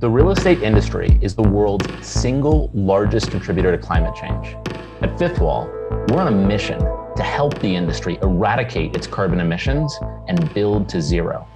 The real estate industry is the world's single largest contributor to climate change. At Fifth Wall, we're on a mission to help the industry eradicate its carbon emissions and build to zero.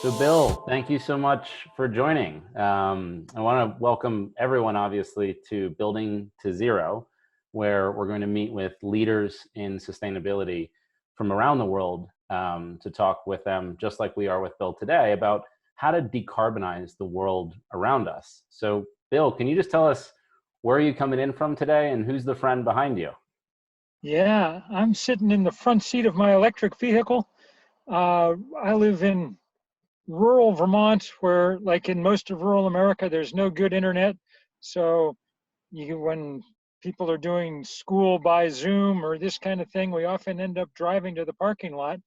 So Bill, thank you so much for joining. I want to welcome everyone, obviously, to Building to Zero, where we're going to meet with leaders in sustainability from around the world to talk with them, just like we are with Bill today, about how to decarbonize the world around us. So Bill, can you just tell us where are you coming in from today and who's the friend behind you? Yeah, I'm sitting in the front seat of my electric vehicle. I live in rural Vermont, where, like in most of rural America, there's no good internet. So when people are doing school by Zoom or this kind of thing, we often end up driving to the parking lot,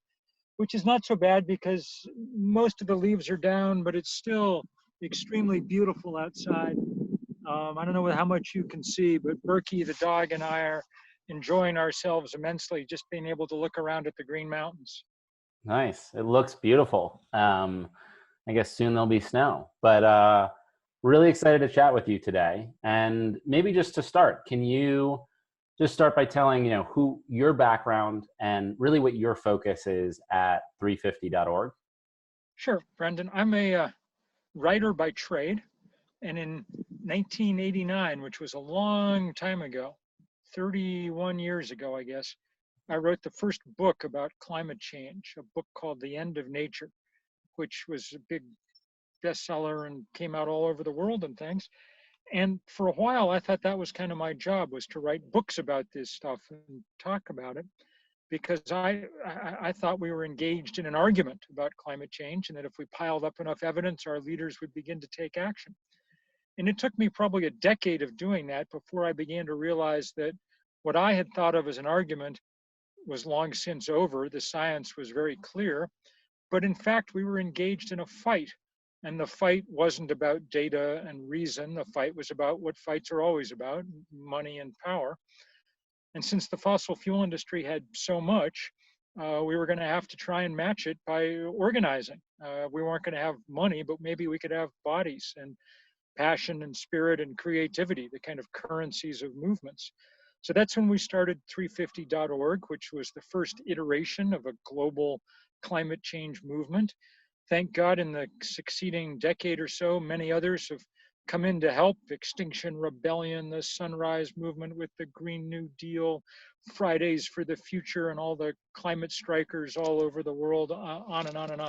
which is not so bad because most of the leaves are down, but it's still extremely beautiful outside. I don't know how much you can see, but Berkey, the dog, and I are enjoying ourselves immensely, just being able to look around at the Green Mountains. Nice. It looks beautiful. I guess soon there'll be snow, but really excited to chat with you today. And maybe just to start, can you just start by telling, who your background and really what your focus is at 350.org? Sure, Brendan. I'm a writer by trade. And in 1989, which was a long time ago, 31 years ago, I guess, I wrote the first book about climate change, a book called The End of Nature, which was a big bestseller and came out all over the world and things. And for a while, I thought that was kind of my job, was to write books about this stuff and talk about it, because I thought we were engaged in an argument about climate change, and that if we piled up enough evidence, our leaders would begin to take action. And it took me probably a decade of doing that before I began to realize that what I had thought of as an argument was long since over. The science was very clear, but in fact, we were engaged in a fight. And the fight wasn't about data and reason. The fight was about what fights are always about: money and power. And since the fossil fuel industry had so much, we were going to have to try and match it by organizing. We weren't going to have money, but maybe we could have bodies and passion and spirit and creativity, the kind of currencies of movements. So that's when we started 350.org, which was the first iteration of a global climate change movement. Thank God, in the succeeding decade or so, many others have come in to help: Extinction Rebellion, the Sunrise Movement with the Green New Deal, Fridays for the Future, and all the climate strikers all over the world, on and on and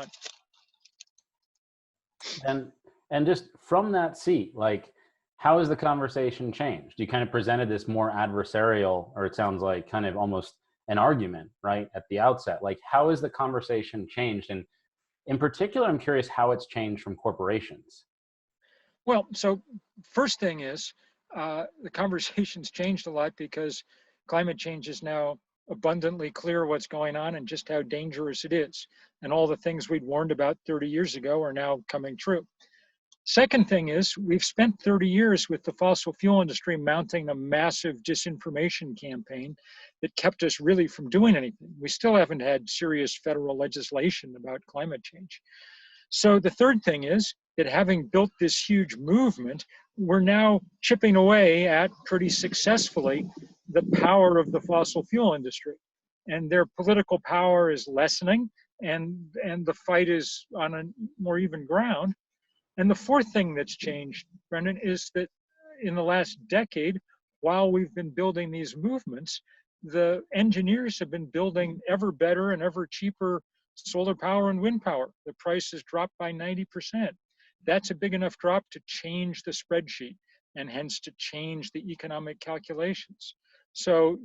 on. And just from that seat, like, how has the conversation changed? You kind of presented this more adversarial, or it sounds like kind of almost an argument, right, at the outset. Like, how has the conversation changed? And in particular, I'm curious how it's changed from corporations. Well, so first thing is, the conversation's changed a lot because climate change is now abundantly clear what's going on and just how dangerous it is. And all the things we'd warned about 30 years ago are now coming true. Second thing is, we've spent 30 years with the fossil fuel industry mounting a massive disinformation campaign that kept us really from doing anything. We still haven't had serious federal legislation about climate change. So the third thing is that, having built this huge movement, we're now chipping away at, pretty successfully, the power of the fossil fuel industry. And their political power is lessening, and the fight is on a more even ground. And the fourth thing that's changed, Brendan, is that in the last decade, while we've been building these movements, the engineers have been building ever better and ever cheaper solar power and wind power. The price has dropped by 90%. That's a big enough drop to change the spreadsheet, and hence to change the economic calculations. So,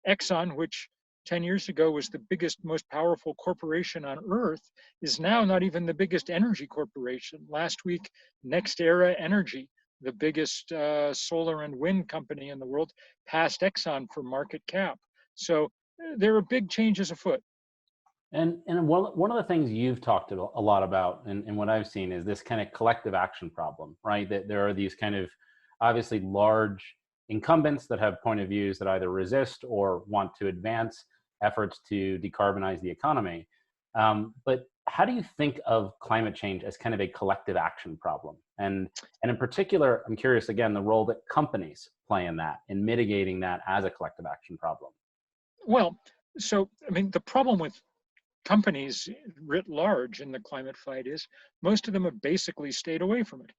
Exxon, which 10 years ago was the biggest, most powerful corporation on earth, is now not even the biggest energy corporation. Last week, NextEra Energy, the biggest solar and wind company in the world, passed Exxon for market cap. So there are big changes afoot. And one of the things you've talked a lot about, and what I've seen, is this kind of collective action problem, right? That there are these kind of obviously large incumbents that have point of views that either resist or want to advance efforts to decarbonize the economy. But how do you think of climate change as kind of a collective action problem? And in particular, I'm curious, again, the role that companies play in that, in mitigating that as a collective action problem. Well, so, I mean, the problem with companies writ large in the climate fight is most of them have basically stayed away from it.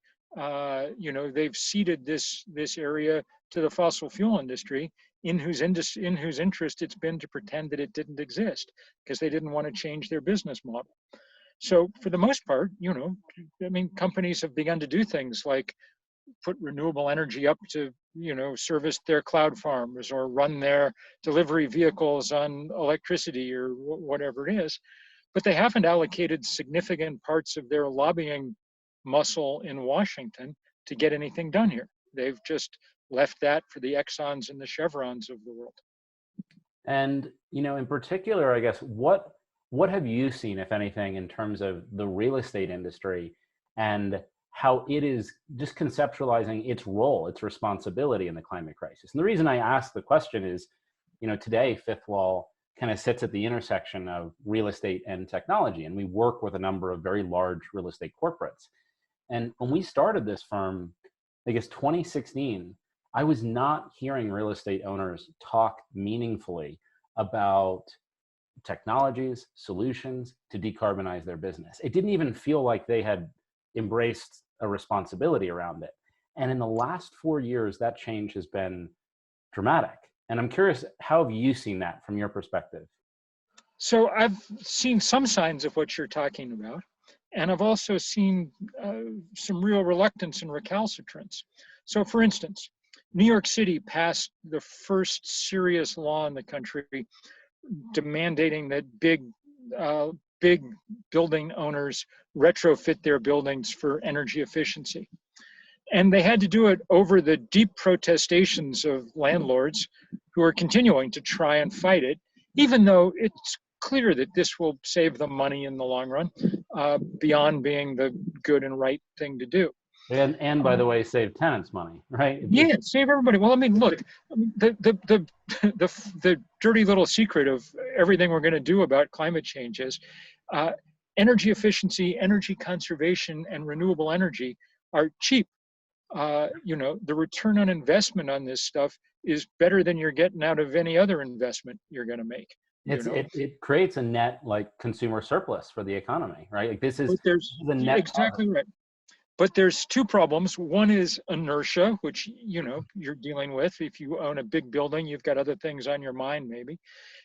They've ceded this area to the fossil fuel industry, in whose interest it's been to pretend that it didn't exist because they didn't want to change their business model. So for the most part, I mean, companies have begun to do things like put renewable energy up to, service their cloud farms or run their delivery vehicles on electricity or whatever it is. But they haven't allocated significant parts of their lobbying muscle in Washington to get anything done here. They've just left that for the Exxons and the Chevrons of the world. And, in particular, I guess, what have you seen, if anything, in terms of the real estate industry and how it is just conceptualizing its role, its responsibility in the climate crisis? And the reason I ask the question is, today Fifth Wall kind of sits at the intersection of real estate and technology, and we work with a number of very large real estate corporates. And when we started this firm, I guess 2016, I was not hearing real estate owners talk meaningfully about technologies, solutions to decarbonize their business. It didn't even feel like they had embraced a responsibility around it. And in the last 4 years, that change has been dramatic. And I'm curious, how have you seen that from your perspective? So I've seen some signs of what you're talking about. And I've also seen some real reluctance and recalcitrance. So for instance, New York City passed the first serious law in the country demanding that big building owners retrofit their buildings for energy efficiency. And they had to do it over the deep protestations of landlords who are continuing to try and fight it, even though it's clear that this will save them money in the long run, beyond being the good and right thing to do. And by the way, save tenants money, right? Yeah, save everybody. Well, I mean, look, the dirty little secret of everything we're going to do about climate change is energy efficiency, energy conservation, and renewable energy are cheap. The return on investment on this stuff is better than you're getting out of any other investment you're going to make. It creates a net consumer surplus for the economy, right? Like this is a net exactly right. But there's two problems. One is inertia, which you're dealing with. If you own a big building, you've got other things on your mind maybe.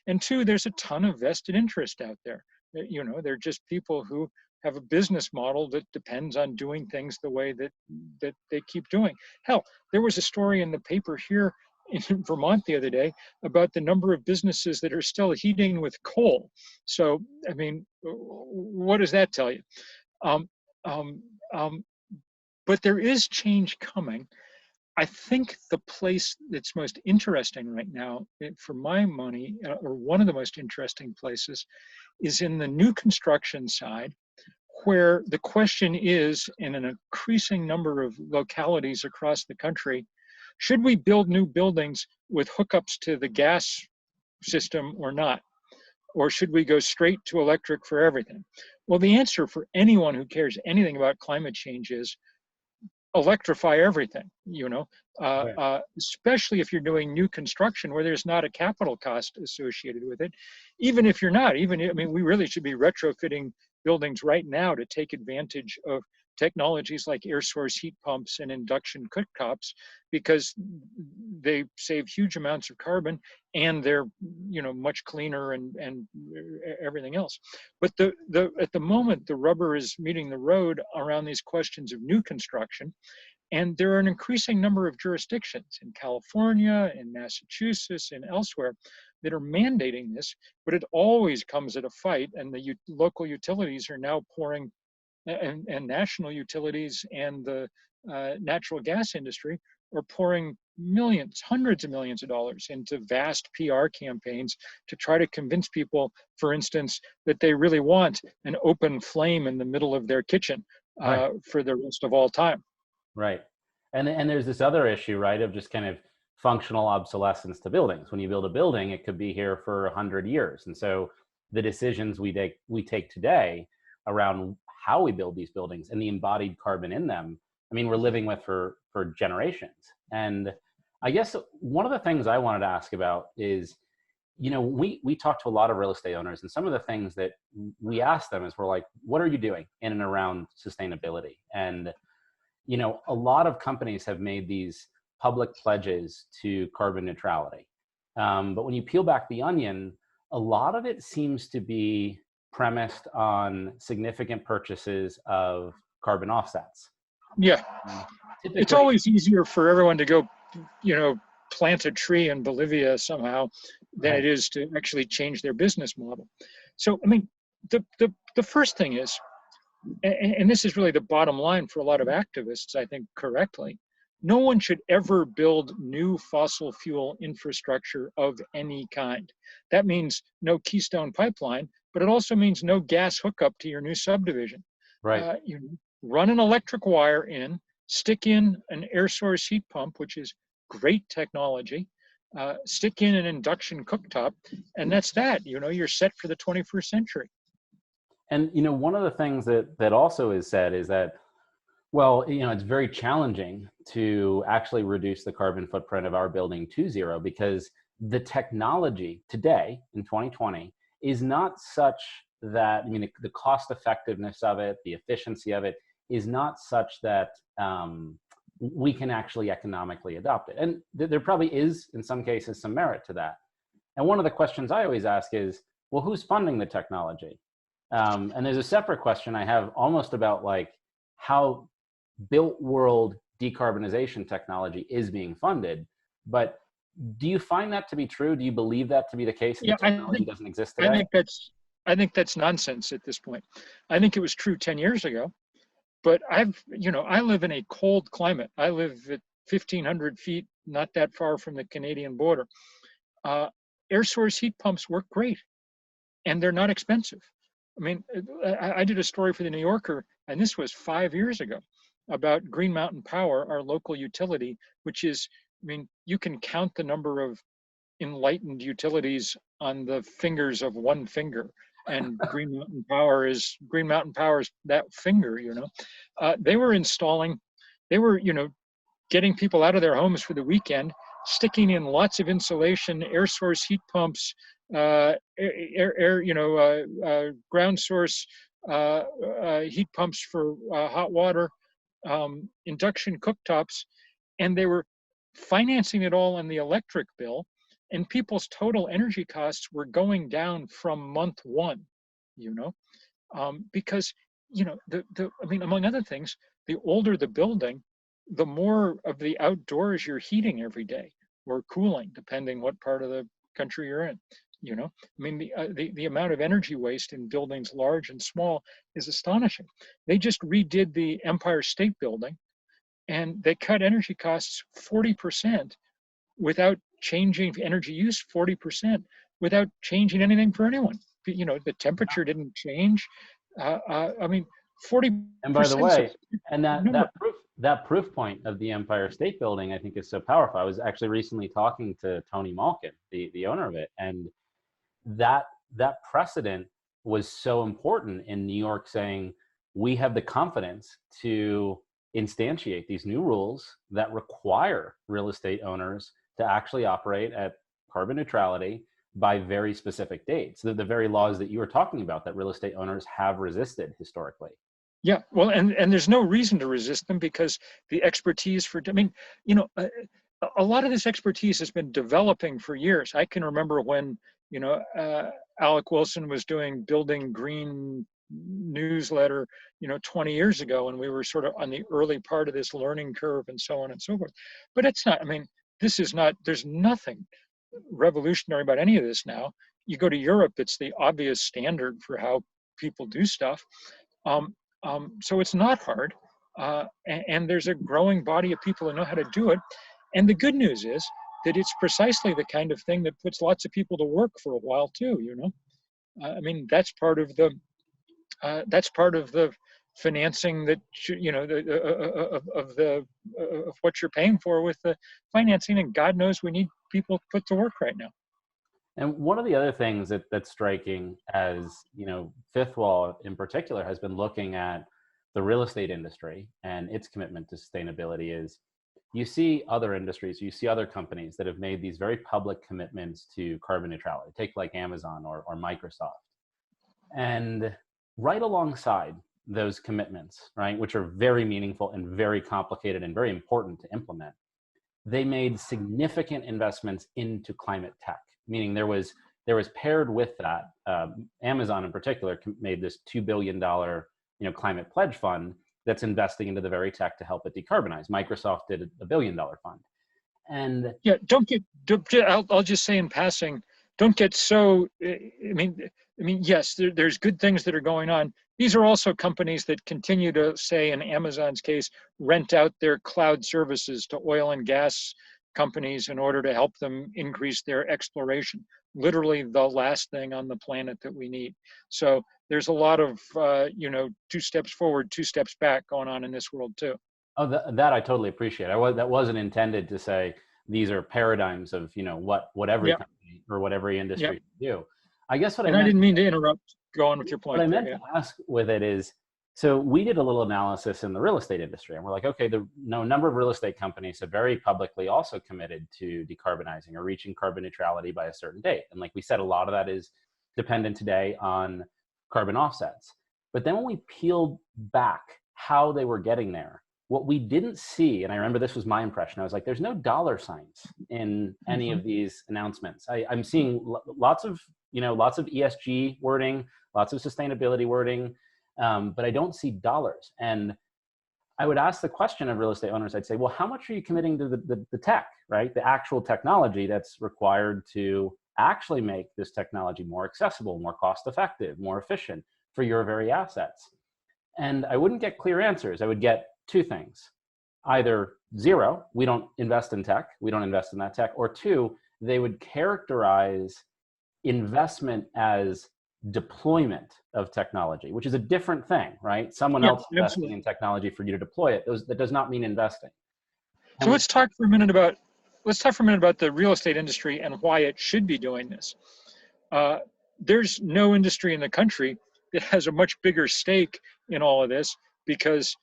And two, there's a ton of vested interest out there. They're just people who have a business model that depends on doing things the way that they keep doing. Hell, there was a story in the paper here in Vermont the other day about the number of businesses that are still heating with coal. So, I mean, what does that tell you? But there is change coming. I think the place that's most interesting right now, for my money, or one of the most interesting places, is in the new construction side, where the question is, in an increasing number of localities across the country, should we build new buildings with hookups to the gas system or not? Or should we go straight to electric for everything? Well, the answer for anyone who cares anything about climate change is electrify everything, especially if you're doing new construction where there's not a capital cost associated with it. Even if you're not, we really should be retrofitting buildings right now to take advantage of technologies like air source heat pumps and induction cooktops, because they save huge amounts of carbon and they're much cleaner and everything else. But at the moment the rubber is meeting the road around these questions of new construction, and there are an increasing number of jurisdictions in California, in Massachusetts, and elsewhere that are mandating this, but it always comes at a fight, and the local utilities are now pouring, and national utilities and the natural gas industry are pouring millions, hundreds of millions of dollars into vast PR campaigns to try to convince people, for instance, that they really want an open flame in the middle of their kitchen for the rest of all time. Right. And there's this other issue, right, of just kind of functional obsolescence to buildings. When you build a building, it could be here for 100 years. And so the decisions we take today around how we build these buildings and the embodied carbon in them, I mean, we're living with for generations. And I guess one of the things I wanted to ask about is, you know, we talk to a lot of real estate owners, and some of the things that we ask them is, we're like, what are you doing in and around sustainability? And, you know, a lot of companies have made these public pledges to carbon neutrality. But when you peel back the onion, a lot of it seems to be premised on significant purchases of carbon offsets. Yeah. It's always easier for everyone to go, you know, plant a tree in Bolivia somehow than Right. it is to actually change their business model. So, I mean, the first thing is, and this is really the bottom line for a lot of activists, I think correctly, no one should ever build new fossil fuel infrastructure of any kind. That means no Keystone Pipeline, but it also means no gas hookup to your new subdivision. Right. You run an electric wire in, stick in an air source heat pump, which is great technology, stick in an induction cooktop, and that's that. You know, you're set for the 21st century. And, you know, one of the things that also is said is that, well, you know, it's very challenging to actually reduce the carbon footprint of our building to zero, because the technology today in 2020 is not such that, I mean, the cost effectiveness of it, the efficiency of it is not such that we can actually economically adopt it. And there probably is, in some cases, some merit to that. And one of the questions I always ask is, well, who's funding the technology? And there's a separate question I have almost about like how built world decarbonization technology is being funded. But do you find that to be true? Do you believe that to be the case? That Yeah, the technology doesn't exist today? I think that's nonsense at this point. I think it was true 10 years ago, but I live in a cold climate. I live at 1,500 feet, not that far from the Canadian border. Air source heat pumps work great, and they're not expensive. I mean, I did a story for the New Yorker, and this was 5 years ago, about Green Mountain Power, our local utility, which is, I mean, you can count the number of enlightened utilities on the fingers of one finger, and Green Mountain Power is that finger. You know, they were getting people out of their homes for the weekend, sticking in lots of insulation, air source heat pumps, ground source heat pumps for hot water, induction cooktops, and they were financing it all on the electric bill, and people's total energy costs were going down from month one, because, I mean, among other things, the older the building, the more of the outdoors you're heating every day or cooling, depending what part of the country you're in. I mean, the amount of energy waste in buildings large and small is astonishing. They just redid the Empire State Building, and they cut energy costs 40% without changing energy use 40%, without changing anything for anyone. The temperature didn't change. I mean, 40%. And by the way, and that proof point of the Empire State Building, I think, is so powerful. I was actually recently talking to Tony Malkin, the owner of it, and that precedent was so important in New York, saying we have the confidence to instantiate these new rules that require real estate owners to actually operate at carbon neutrality by very specific dates. The very laws that you were talking about that real estate owners have resisted historically. Yeah, well, and there's no reason to resist them, because the expertise a lot of this expertise has been developing for years. I can remember when, Alec Wilson was doing Building Green newsletter, 20 years ago, and we were sort of on the early part of this learning curve and so on and so forth. But it's not, I mean, there's nothing revolutionary about any of this now. You go to Europe, it's the obvious standard for how people do stuff. So it's not hard. And there's a growing body of people who know how to do it. And the good news is that it's precisely the kind of thing that puts lots of people to work for a while too, I mean, that's part of the financing that of what you're paying for with the financing, and God knows we need people put to work right now. And one of the other things that's striking, as Fifth Wall in particular has been looking at the real estate industry and its commitment to sustainability, is you see other industries, you see other companies that have made these very public commitments to carbon neutrality. Take like Amazon or Microsoft. And right alongside those commitments, right, which are very meaningful and very complicated and very important to implement, they made significant investments into climate tech, meaning there was paired with that, Amazon in particular made this $2 billion climate pledge fund that's investing into the very tech to help it decarbonize. Microsoft did a $1 billion fund. And yeah, I'll just say in passing, don't get so, I mean, yes, there's good things that are going on. These are also companies that continue to, say in Amazon's case, rent out their cloud services to oil and gas companies in order to help them increase their exploration. Literally the last thing on the planet that we need. So there's a lot of, 2 steps forward, 2 steps back going on in this world too. Oh, that I totally appreciate. That wasn't intended to say these are paradigms of what every Yeah. company or what every industry Yeah. do. I guess what And I didn't mean to interrupt. Go on with your point. What I meant to ask with it is, so we did a little analysis in the real estate industry, and we're like, okay, the number of real estate companies have very publicly also committed to decarbonizing or reaching carbon neutrality by a certain date. And like we said, a lot of that is dependent today on carbon offsets. But then when we peeled back how they were getting there, what we didn't see, and I remember this was my impression, I was like, there's no dollar signs in any of these announcements. I'm seeing lots of ESG wording, lots of sustainability wording, but I don't see dollars. And I would ask the question of real estate owners, I'd say, well, how much are you committing to the tech, right? The actual technology that's required to actually make this technology more accessible, more cost effective, more efficient for your very assets? And I wouldn't get clear answers. I would get 2 things. Either 0, we don't invest in tech, we don't invest in that tech, or 2, they would characterize investment as deployment of technology, which is a different thing, right? Someone else investing in technology for you to deploy it. That does not mean investing. So let's talk for a minute about the real estate industry and why it should be doing this. There's no industry in the country that has a much bigger stake in all of this, because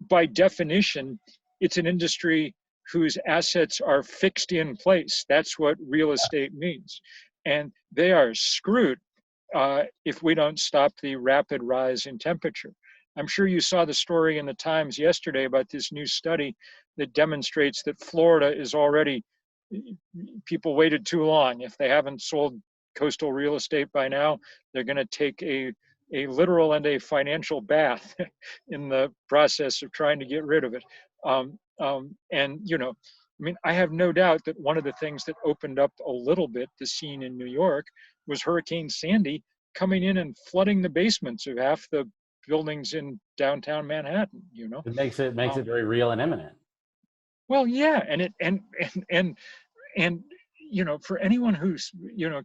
by definition, it's an industry whose assets are fixed in place. That's what real estate means. And they are screwed if we don't stop the rapid rise in temperature. I'm sure you saw the story in the Times yesterday about this new study that demonstrates that Florida is already, people waited too long. If they haven't sold coastal real estate by now, they're going to take a literal and a financial bath in the process of trying to get rid of it. I have no doubt that one of the things that opened up a little bit the scene in New York was Hurricane Sandy coming in and flooding the basements of half the buildings in downtown Manhattan. It makes it very real and imminent. Well, yeah, and for anyone who's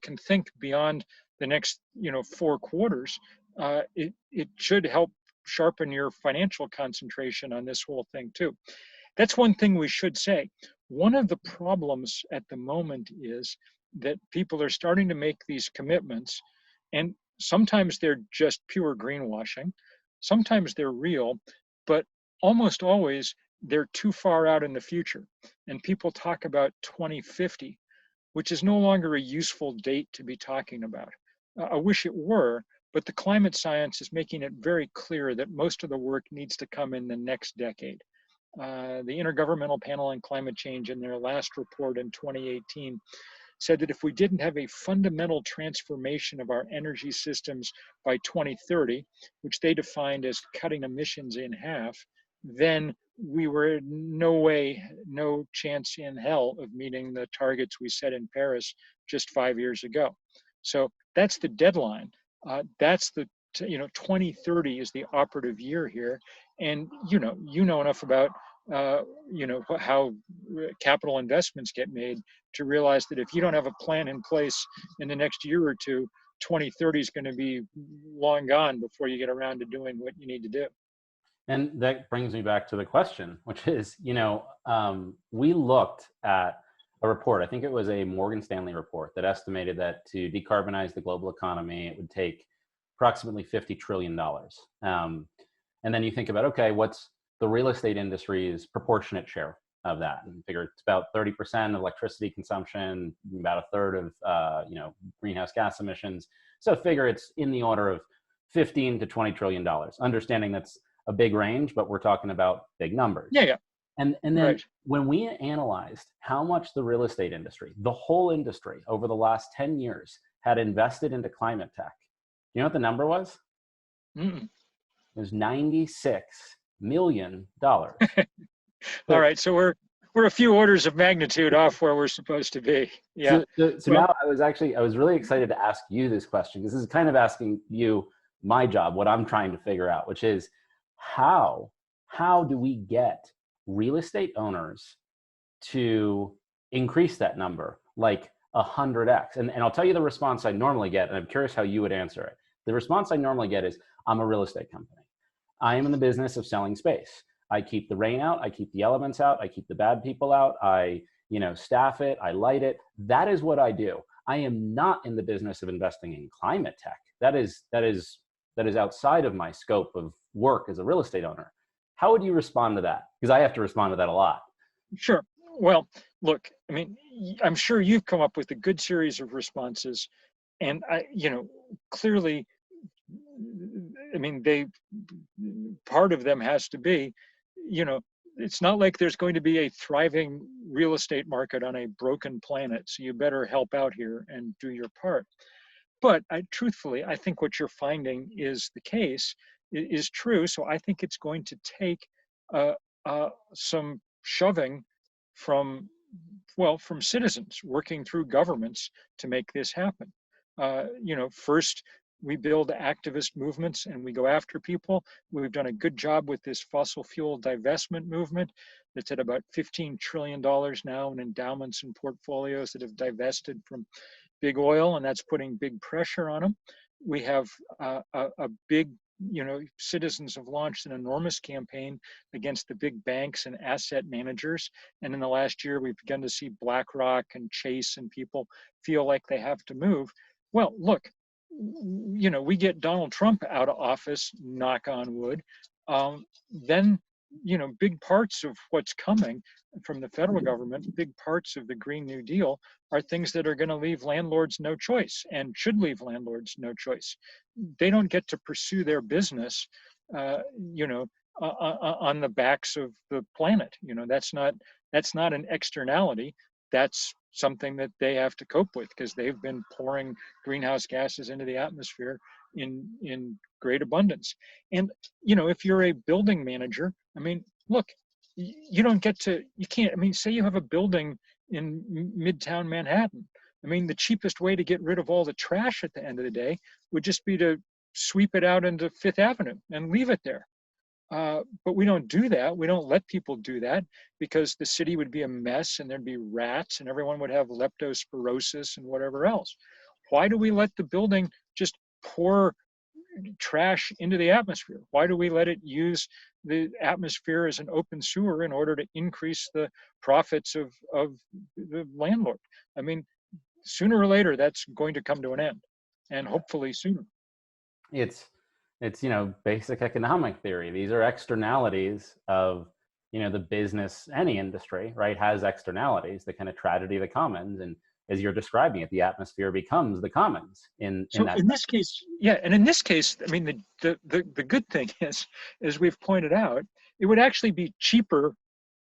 can think beyond the next 4 quarters, it should help sharpen your financial concentration on this whole thing too. That's one thing we should say. One of the problems at the moment is that people are starting to make these commitments, and sometimes they're just pure greenwashing, sometimes they're real, but almost always they're too far out in the future. And people talk about 2050, which is no longer a useful date to be talking about. I wish it were, but the climate science is making it very clear that most of the work needs to come in the next decade. The Intergovernmental Panel on Climate Change, in their last report in 2018, said that if we didn't have a fundamental transformation of our energy systems by 2030, which they defined as cutting emissions in half, then we were no chance in hell of meeting the targets we set in Paris just 5 years ago. So that's the deadline. That's the 2030 is the operative year here, and you know enough about how capital investments get made to realize that if you don't have a plan in place in the next year or two, 2030 is going to be long gone before you get around to doing what you need to do. And that brings me back to the question, which is, we looked at a report. I think it was a Morgan Stanley report that estimated that to decarbonize the global economy, it would take approximately $50 trillion. And then you think about, okay, what's the real estate industry's proportionate share of that? And figure it's about 30% of electricity consumption, about a third of, greenhouse gas emissions. So figure it's in the order of 15 to 20 trillion dollars. Understanding that's a big range, but we're talking about big numbers. Yeah, yeah, And then right. when we analyzed how much the real estate industry, the whole industry over the last 10 years had invested into climate tech, you know what the number was? Mm-mm. It was $96 million. All So, right, so we're a few orders of magnitude off where we're supposed to be. Yeah. so Well, now I was really excited to ask you this question, because this is kind of asking you my job, what I'm trying to figure out, which is how do we get real estate owners to increase that number like 100x? And I'll tell you the response I normally get, and I'm curious how you would answer it. The response I normally get is, I'm a real estate company. I am in the business of selling space. I keep the rain out, I keep the elements out, I keep the bad people out, I staff it, I light it. That is what I do. I am not in the business of investing in climate tech. That is outside of my scope of work as a real estate owner. How would you respond to that? Because I have to respond to that a lot. sure. Well, look, I mean, I'm sure you've come up with a good series of responses, and clearly, I mean, part of them has to be, you know, it's not like there's going to be a thriving real estate market on a broken planet. So you better help out here and do your part. But truthfully, I think what you're finding is the case is true. So I think it's going to take uh, some shoving from, well, from citizens working through governments to make this happen. First we build activist movements and we go after people. We've done a good job with this fossil fuel divestment movement that's at about $15 trillion now in endowments and portfolios that have divested from big oil, and that's putting big pressure on them. We have a big, citizens have launched an enormous campaign against the big banks and asset managers. And in the last year, we've begun to see BlackRock and Chase and people feel like they have to move. Well, look, we get Donald Trump out of office, knock on wood. Then, big parts of what's coming from the federal government, big parts of the Green New Deal are things that are going to leave landlords no choice and should leave landlords no choice. They don't get to pursue their business, on the backs of the planet. That's not an externality. That's something that they have to cope with because they've been pouring greenhouse gases into the atmosphere in great abundance. And if you're a building manager, I mean, look, you don't get to, you can't, I mean, say you have a building in Midtown Manhattan. I mean, the cheapest way to get rid of all the trash at the end of the day would just be to sweep it out into Fifth Avenue and leave it there. But we don't do that. We don't let people do that because the city would be a mess and there'd be rats and everyone would have leptospirosis and whatever else. Why do we let the building just pour trash into the atmosphere? Why do we let it use the atmosphere as an open sewer in order to increase the profits of the landlord? I mean, sooner or later, that's going to come to an end, and hopefully sooner. it's basic economic theory. These are externalities of the business. Any industry, right, has externalities, the kind of tragedy of the commons. And as you're describing it, the atmosphere becomes the commons in So that in sense. this case, yeah, and in this case, I mean, the good thing is, as we've pointed out, it would actually be cheaper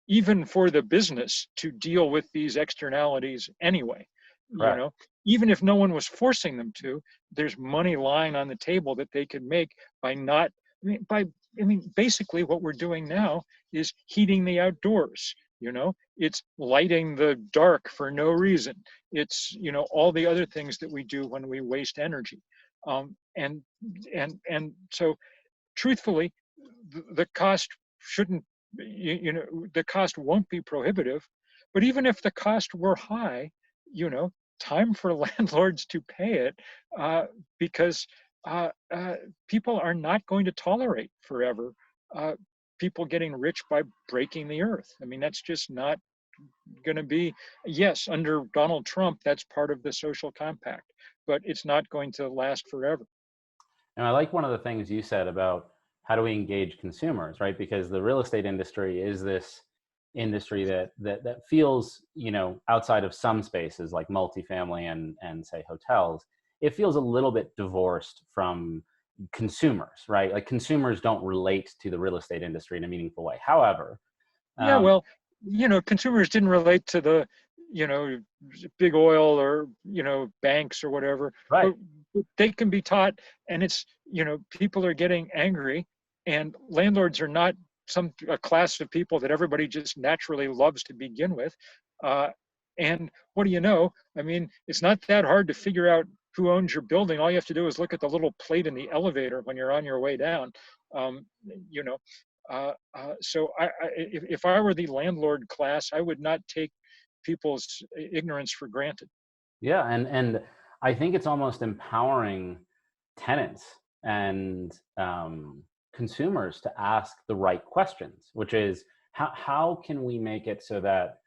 even for the business to deal with these externalities anyway. you Correct. know Even if no one was forcing them to, there's money lying on the table that they could make by not, basically what we're doing now is heating the outdoors. It's lighting the dark for no reason. It's all the other things that we do when we waste energy. And so truthfully, the cost shouldn't, the cost won't be prohibitive. But even if the cost were high, time for landlords to pay it, because people are not going to tolerate forever people getting rich by breaking the earth. I mean, that's just not going to be, yes, under Donald Trump, that's part of the social compact, but it's not going to last forever. And I like one of the things you said about how do we engage consumers, right? Because the real estate industry is this industry that feels, outside of some spaces like multifamily and say hotels, it feels a little bit divorced from consumers, right? Like consumers don't relate to the real estate industry in a meaningful way. However, Yeah, um, well, consumers didn't relate to the, big oil or, banks or whatever, right. but they can be taught. And it's, people are getting angry, and landlords are not a class of people that everybody just naturally loves to begin with. Uh, and what do you know? I mean, it's not that hard to figure out who owns your building. All you have to do is look at the little plate in the elevator when you're on your way down. Um, you know, so if I were the landlord class, I would not take people's ignorance for granted. Yeah, and I think it's almost empowering tenants and consumers to ask the right questions, which is how can we make it so that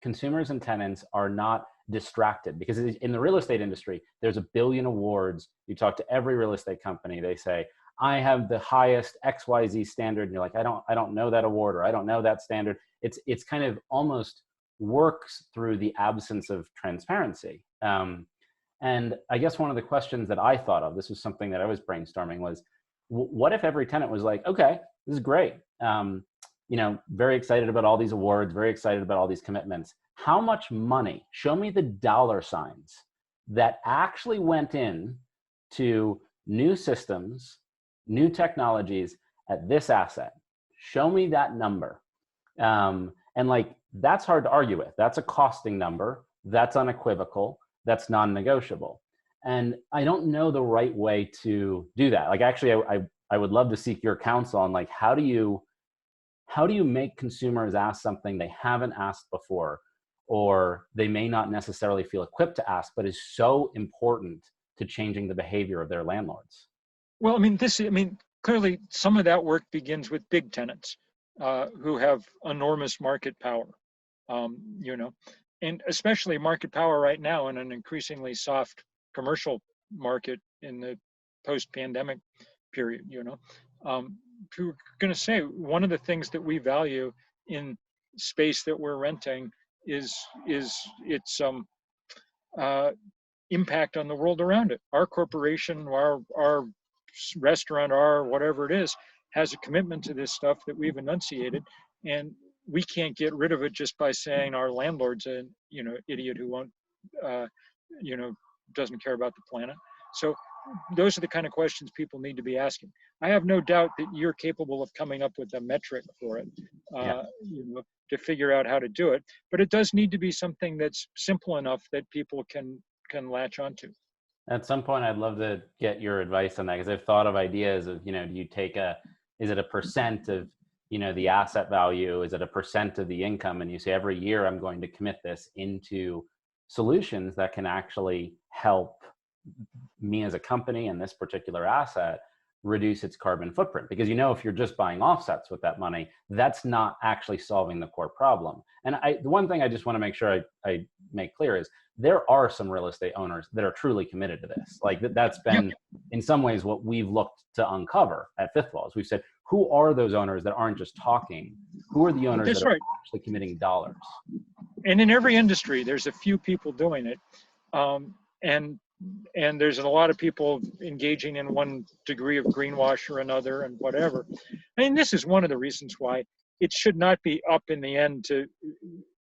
consumers and tenants are not distracted? Because in the real estate industry, there's a billion awards. You talk to every real estate company, they say, I have the highest XYZ standard. And you're like, I don't know that award, or I don't know that standard. It's kind of almost works through the absence of transparency. And I guess one of the questions that I thought of, this was something that I was brainstorming, was what if every tenant was like, okay, this is great. Very excited about all these awards, very excited about all these commitments. How much money, show me the dollar signs that actually went in to new systems, new technologies at this asset. Show me that number. And like, that's hard to argue with. That's a costing number. That's unequivocal. That's non-negotiable. And I don't know the right way to do that. Like, actually, I would love to seek your counsel on like, how do you make consumers ask something they haven't asked before, or they may not necessarily feel equipped to ask, but is so important to changing the behavior of their landlords? Well, clearly some of that work begins with big tenants who have enormous market power, um, you know, and especially market power right now in an increasingly soft commercial market in the post-pandemic period, we're going to say one of the things that we value in space that we're renting is its uh, impact on the world around it. Our corporation, our restaurant, our whatever it is, has a commitment to this stuff that we've enunciated, and we can't get rid of it just by saying our landlord's an idiot who won't uh, you know doesn't care about the planet. So those are the kind of questions people need to be asking. I have no doubt that you're capable of coming up with a metric for it, Yeah. to figure out how to do it. But it does need to be something that's simple enough that people can latch onto. At some point, I'd love to get your advice on that, because I've thought of ideas of, do you take is it a percent of, the asset value? Is it a percent of the income? And you say, every year I'm going to commit this into solutions that can actually help me as a company and this particular asset reduce its carbon footprint. Because if you're just buying offsets with that money, that's not actually solving the core problem. And the one thing I just want to make sure I make clear is there are some real estate owners that are truly committed to this. Like that's been in some ways what we've looked to uncover at Fifth Wall. We've said, who are those owners that aren't just talking? Who are the owners That's that are right. actually committing dollars? And in every industry, there's a few people doing it. Um, and and there's a lot of people engaging in one degree of greenwash or another and whatever. I mean, this is one of the reasons why it should not be up in the end to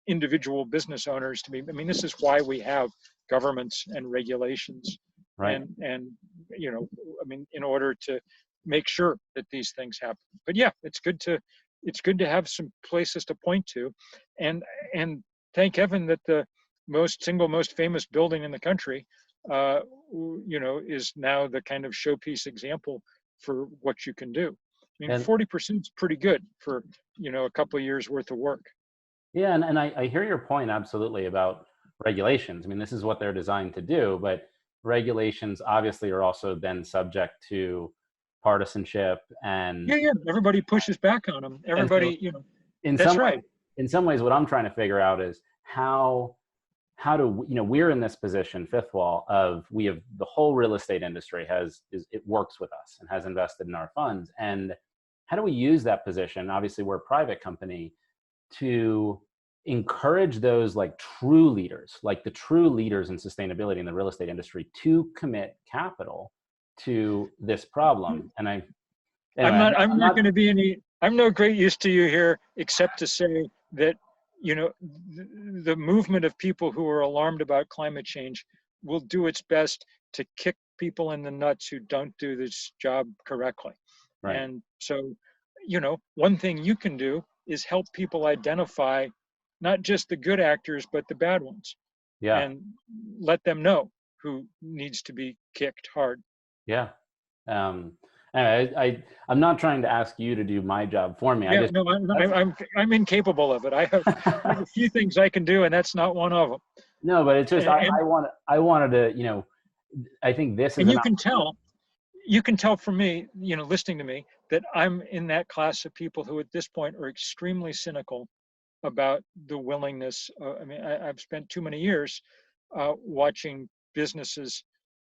individual business owners to be. I mean, this is why we have governments and regulations, Right. and in order to make sure that these things happen. But yeah, it's good to have some places to point to, and thank heaven that the most famous building in the country is now the kind of showpiece example for what you can do. I mean, And 40% is pretty good for, a couple of years worth of work. yeah, and I hear your point absolutely about regulations. I mean, this is what they're designed to do, but regulations obviously are also then subject to partisanship and Yeah. Everybody pushes back on them. and so Everybody, in that's some right. ways, what I'm trying to figure out is how do we're in this position, fifth wall, of we have the whole real estate industry it works with us and has invested in our funds, and how do we use that position? Obviously, we're a private company, to encourage those like true leaders, like the true leaders in sustainability in the real estate industry, to commit capital to this problem. And anyway, I'm I'm not not. going to be I'm no great use to you here, except to say that, the movement of people who are alarmed about climate change will do its best to kick people in the nuts who don't do this job correctly. Right. And so, one thing you can do is help people identify not just the good actors, but the bad ones, Yeah. and let them know who needs to be kicked hard. Yeah. Anyway, I'm not trying to ask you to do my job for me. I Yeah, just no, I'm incapable of it. I have a few things I can do, and that's not one of them. no, but it's just And I wanted to, I think this is and an you can tell from me, listening to me, that I'm in that class of people who at this point are extremely cynical about the willingness. I've spent too many years watching businesses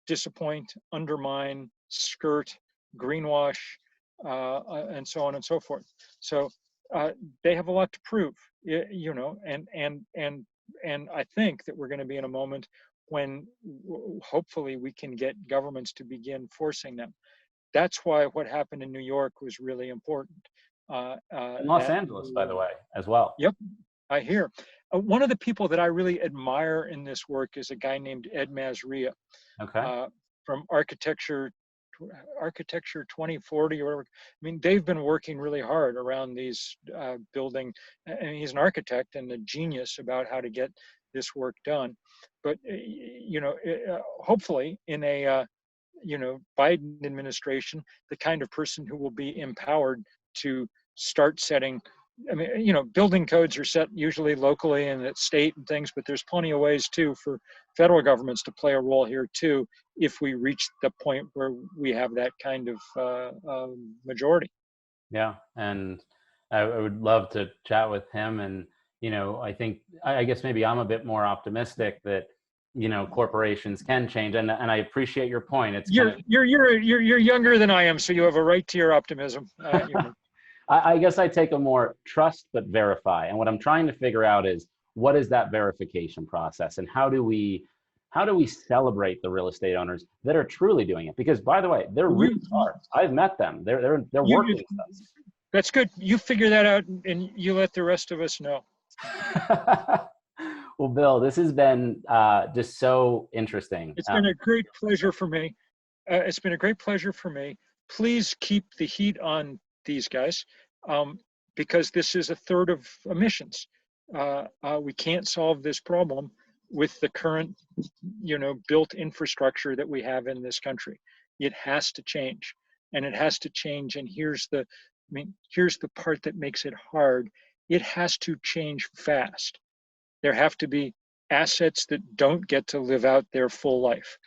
disappoint, undermine, skirt, greenwash, and so on and so forth. So they have a lot to prove, and I think that we're going to be in a moment when hopefully we can get governments to begin forcing them. That's why what happened in New York was really important. in Los Angeles, by the way, as well. Yep, I hear. One of the people that I really admire in this work is a guy named Ed Masria, Okay. from Architecture 2040 or whatever. I mean, they've been working really hard around these building, and he's an architect and a genius about how to get this work done. But hopefully in a Biden administration, the kind of person who will be empowered to start setting. I mean, building codes are set usually locally and at state and things, but there's plenty of ways too for federal governments to play a role here too, if we reach the point where we have that kind of majority. Yeah, and I would love to chat with him. And I guess maybe I'm a bit more optimistic that corporations can change, and I appreciate your point. It's You're younger than I am, so you have a right to your optimism. I guess I take a more trust but verify, and what I'm trying to figure out is, what is that verification process, and how do we celebrate the real estate owners that are truly doing it? Because, by the way, they're really smart. I've met them. They're working with us. That's good. You figure that out, and you let the rest of us know. Well, Bill, this has been just so interesting. It's been a great pleasure for me. Please keep the heat on these guys, because this is a third of emissions. We can't solve this problem with the current, built infrastructure that we have in this country. It has to change, and it has to change. And here's the part that makes it hard. It has to change fast. There have to be assets that don't get to live out their full life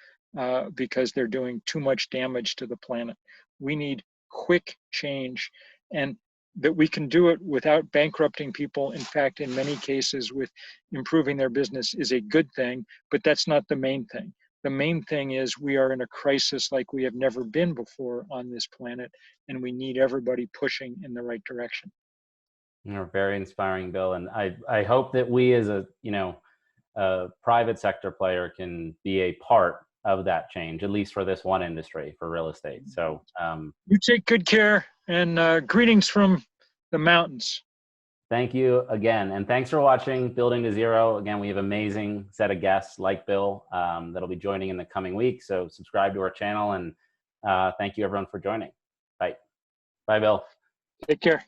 because they're doing too much damage to the planet. We need quick change, and that we can do it without bankrupting people. In fact, in many cases, with improving their business is a good thing, but that's not the main thing. The main thing is we are in a crisis like we have never been before on this planet, and we need everybody pushing in the right direction. You're very inspiring, Bill, and I hope that we, as a private sector player, can be a part of that change, at least for this one industry, for real estate. So you take good care, and greetings from the mountains. Thank you again, and thanks for watching Building to Zero. Again, we have an amazing set of guests like Bill that'll be joining in the coming weeks. So subscribe to our channel, and thank you everyone for joining. Bye. Bye, Bill. Take care.